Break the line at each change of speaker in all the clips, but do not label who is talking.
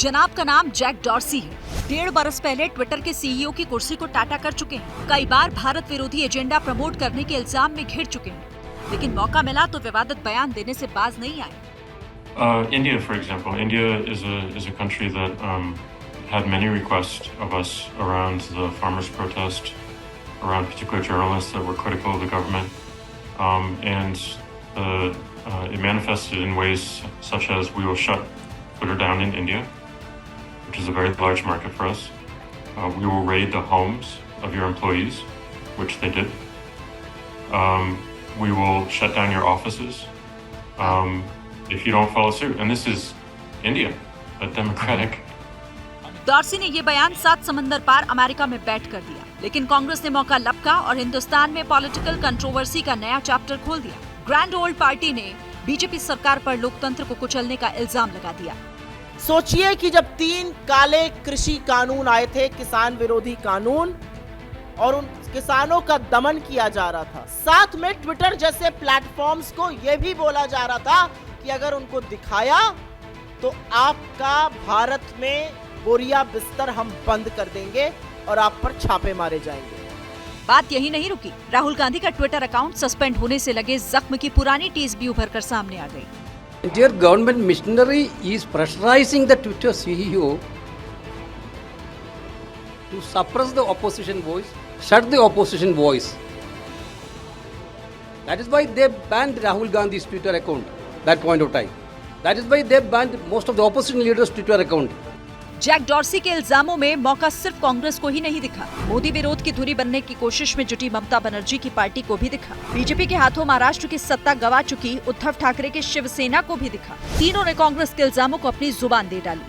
जनाब का नाम जैक डॉर्सी है। 1.5 बरस पहले ट्विटर के सीईओ की कुर्सी को टाटा कर चुके हैं। कई बार भारत विरोधी एजेंडा प्रमोट करने के इल्जाम में घिर चुके हैं, लेकिन मौका मिला तो विवादित बयान देने से बाज नहीं आए।
India, for example, India is a country that had many requests of us around the farmers' protest, around particular journalists that were critical of the government, and it manifested in ways such as we will shut Twitter down in India, which is a very large market for us. We will raid the homes of your employees, which they did. We will shut down your offices. If you don't follow suit, and this is India, a democratic.
Dorsey ने ये बयान 7 समंदर पार America में बैठ कर दिया, लेकिन कांग्रेस ने मौका लपका और हिंदुस्तान में पॉलिटिकल कंट्रोवर्सी का नया चैप्टर खोल दिया। ग्रैंड ओल्ड पार्टी ने बीजेपी सरकार पर लोकतंत्र को कुचलने का इल्जाम लगा दिया।
सोचिए कि जब 3 काले कृषि कानून आए थे, किसान विरोधी कानून, और उन किसानों का दमन किया जा रहा था, साथ में ट्विटर जैसे प्लेटफॉर्म्स को यह भी बोला जा रहा था कि अगर उनको दिखाया तो आपका भारत में बोरिया बिस्तर हम बंद कर देंगे और आप पर छापे मारे जाएंगे।
बात यही नहीं रुकी। राहुल गांधी का ट्विटर अकाउंट सस्पेंड होने से लगे जख्म की पुरानी टीज भी उभर कर सामने आ गई।
Dear government machinery is pressurizing the Twitter CEO to suppress the opposition voice, shut the opposition voice. That is why they banned Rahul Gandhi's Twitter account that point of time. That is why they banned most of the opposition leaders' Twitter account.
Jack Dorsey के इल्जामों में मौका सिर्फ कांग्रेस को ही नहीं दिखा, मोदी विरोध की धुरी बनने की कोशिश में जुटी ममता बनर्जी की पार्टी को भी दिखा। बीजेपी के हाथों महाराष्ट्र की सत्ता गंवा चुकी उद्धव ठाकरे के शिवसेना को भी दिखा। तीनों ने कांग्रेस के इल्जामों को अपनी जुबान दे डाली।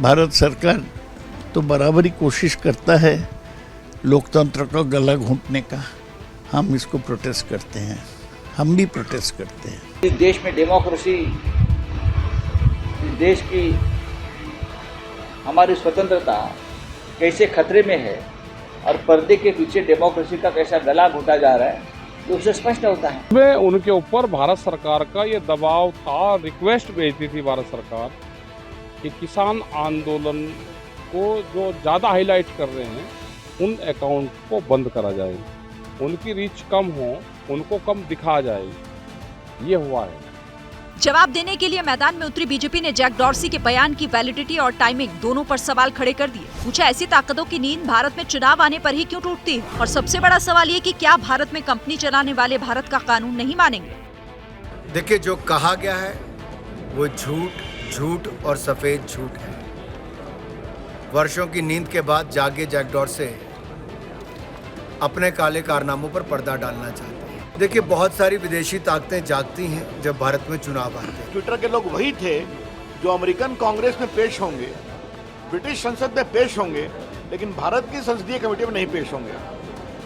भारत सरकार तो बराबरी कोशिश करता है लोकतंत्र को गला घोंटने का। हम इसको प्रोटेस्ट करते हैं, हम भी प्रोटेस्ट करते हैं।
इस देश में डेमोक्रेसी, इस देश की हमारी स्वतंत्रता कैसे खतरे में है और पर्दे के पीछे डेमोक्रेसी का कैसा गला घोटा जा रहा है, तो उससे स्पष्ट होता है।
उनके ऊपर भारत सरकार का ये दबाव था, रिक्वेस्ट भेजती थी भारत सरकार कि किसान आंदोलन को जो ज़्यादा हाईलाइट कर रहे हैं उन अकाउंट को बंद करा जाए, उनकी रीच कम हो, उनको कम दिखा जाए। ये हुआ है।
जवाब देने के लिए मैदान में उतरी बीजेपी ने जैक डॉर्सी के बयान की वैलिडिटी और टाइमिंग दोनों पर सवाल खड़े कर दिए। पूछा, ऐसी ताकतों की नींद भारत में चुनाव आने पर ही क्यों टूटती है? और सबसे बड़ा सवाल ये कि क्या भारत में कंपनी चलाने वाले भारत का कानून नहीं मानेंगे?
देखिए, जो कहा गया है वो झूठ और सफेद झूठ है। वर्षों की नींद के बाद जागे जैक डॉर्सी अपने काले कारनामों पर पर्दा डालना चाहते हैं। देखिए, बहुत सारी विदेशी ताकतें जागती हैं जब भारत में चुनाव आते हैं।
ट्विटर के लोग वही थे जो अमेरिकन कांग्रेस में पेश होंगे, ब्रिटिश संसद में पेश होंगे, लेकिन भारत की संसदीय कमेटी में नहीं पेश होंगे।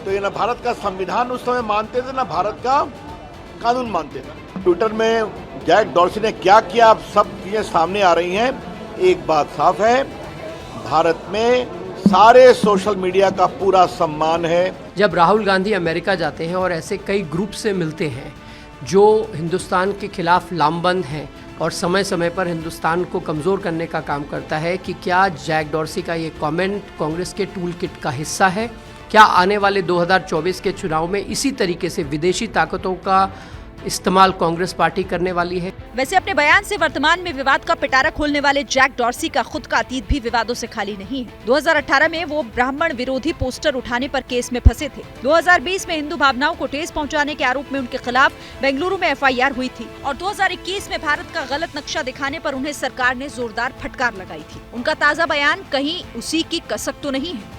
तो ये ना भारत का संविधान उस समय मानते थे, ना भारत का कानून मानते थे। ट्विटर में जैक डॉर्सी ने क्या किया, अब सब चीजें सामने आ रही हैं। एक बात साफ है, भारत में सारे सोशल मीडिया का पूरा सम्मान है।
जब राहुल गांधी अमेरिका जाते हैं और ऐसे कई ग्रुप से मिलते हैं जो हिंदुस्तान के खिलाफ लामबंद हैं और समय समय पर हिंदुस्तान को कमज़ोर करने का काम करता है, कि क्या जैक डॉर्सी का ये कमेंट कांग्रेस के टूल किट का हिस्सा है? क्या आने वाले 2024 के चुनाव में इसी तरीके से विदेशी ताकतों का इस्तेमाल कांग्रेस पार्टी करने वाली है?
वैसे अपने बयान से वर्तमान में विवाद का पिटारा खोलने वाले जैक डॉर्सी का खुद का अतीत भी विवादों से खाली नहीं है। 2018 में वो ब्राह्मण विरोधी पोस्टर उठाने पर केस में फंसे थे। 2020 में हिंदू भावनाओं को ठेस पहुंचाने के आरोप में उनके खिलाफ बेंगलुरु में FIR हुई थी और 2021 में भारत का गलत नक्शा दिखाने पर उन्हें सरकार ने जोरदार फटकार लगाई थी। उनका ताजा बयान कहीं उसी की कसक तो नहीं है।